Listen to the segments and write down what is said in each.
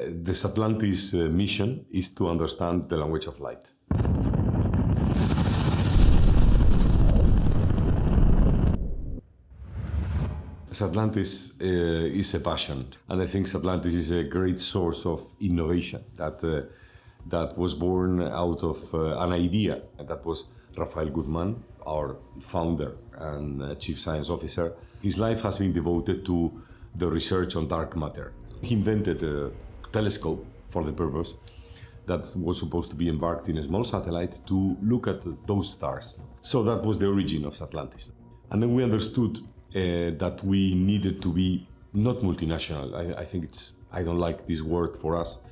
The Satlantis mission is to understand the language of light. Satlantis is a passion, and I think Satlantis is a great source of innovation that was born out of an idea that was Rafael Guzman, our founder and chief science officer. His life has been devoted to the research on dark matter. He invented a telescope for the purpose that was supposed to be embarked in a small satellite to look at those stars. So that was the origin of Satlantis. And then we understood that we needed to be not multinational. I think I don't like this word for us,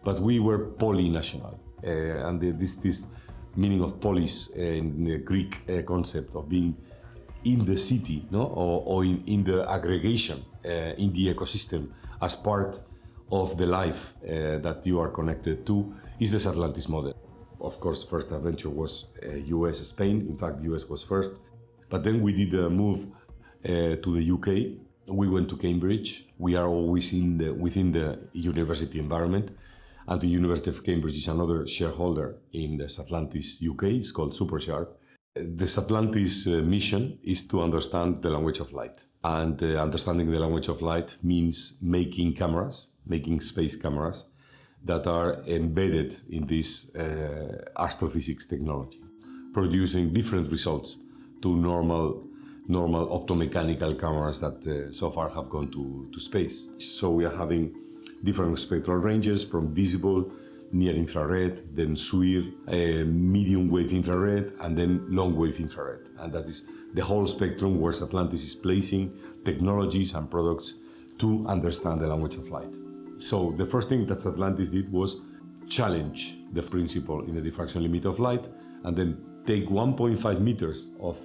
but we were polynational. And this meaning of polis in the Greek concept of being in the city, no? or in the aggregation, in the ecosystem as part of the life that you are connected to, is the Satlantis model. Of course, first adventure was US, Spain. In fact, US was first. But then we did a move to the UK. We went to Cambridge. We are always within the university environment. And the University of Cambridge is another shareholder in the Satlantis UK. It's called SuperSharp. The Satlantis mission is to understand the language of light. And understanding the language of light means making space cameras that are embedded in this astrophysics technology, producing different results to normal optomechanical cameras that so far have gone to space. So we are having different spectral ranges from visible, near infrared, then SWIR, medium wave infrared, and then long wave infrared. And that is the whole spectrum where Satlantis is placing technologies and products to understand the language of light. So the first thing that Satlantis did was challenge the principle in the diffraction limit of light, and then take 1.5 meters of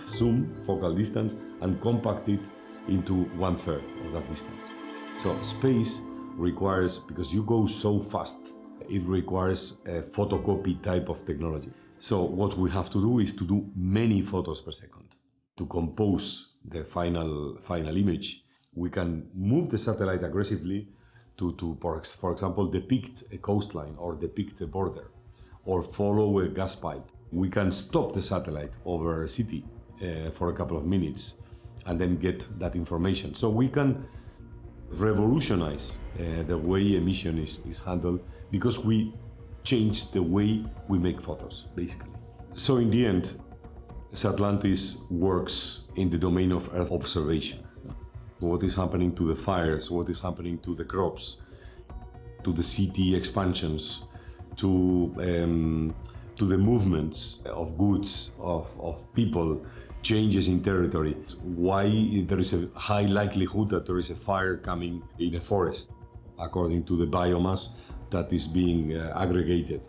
zoom, focal distance, and compact it into 1/3 of that distance. So space requires, because you go so fast, it requires a photocopy type of technology. So what we have to do is to do many photos per second. To compose the final image, we can move the satellite aggressively to for example, depict a coastline or depict a border or follow a gas pipe. We can stop the satellite over a city for a couple of minutes and then get that information. So we can revolutionize the way a mission is handled because we changed the way we make photos, basically. So in the end, Satlantis works in the domain of Earth observation. What is happening to the fires, what is happening to the crops, to the city expansions, to the movements of goods, of people, changes in territory, why there is a high likelihood that there is a fire coming in a forest, according to the biomass that is being aggregated.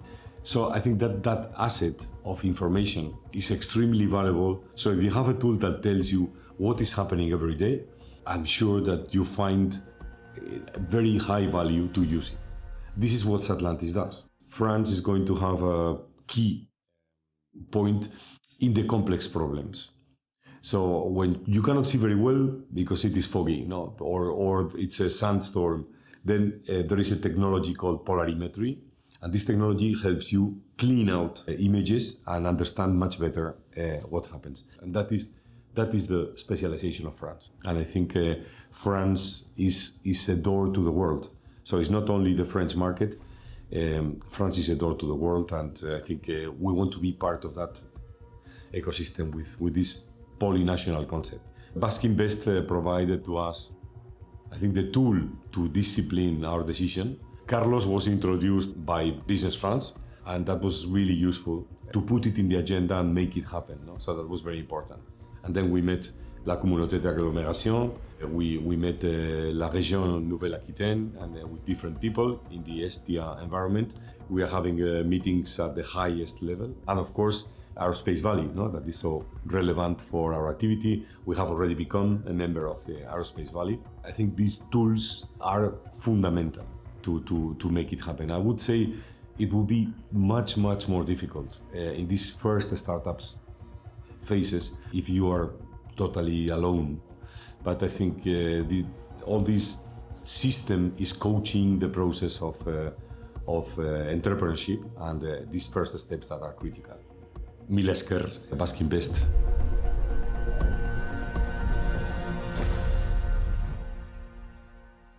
So I think that asset of information is extremely valuable. So if you have a tool that tells you what is happening every day, I'm sure that you find very high value to use it. This is what Satlantis does. France is going to have a key point in the complex problems. So when you cannot see very well because it is foggy, or it's a sandstorm, then there is a technology called polarimetry, and this technology helps you clean out images and understand much better what happens. And that is the specialization of France. And I think France is a door to the world. So it's not only the French market, France is a door to the world, and I think we want to be part of that ecosystem with this polynational concept. Basque Invest provided to us, I think, the tool to discipline our decision. Carlos was introduced by Business France, and that was really useful to put it in the agenda and make it happen. So that was very important. And then we met la communauté d'agglomération, we met la région Nouvelle-Aquitaine, and with different people in the Estia environment. We are having meetings at the highest level. And of course, Aerospace Valley, that is so relevant for our activity. We have already become a member of the Aerospace Valley. I think these tools are fundamental to make it happen. I would say it will be much more difficult in these first startups phases if you are totally alone. But I think all these system is coaching the process of entrepreneurship and these first steps that are critical. Mila esker, Basque Invest.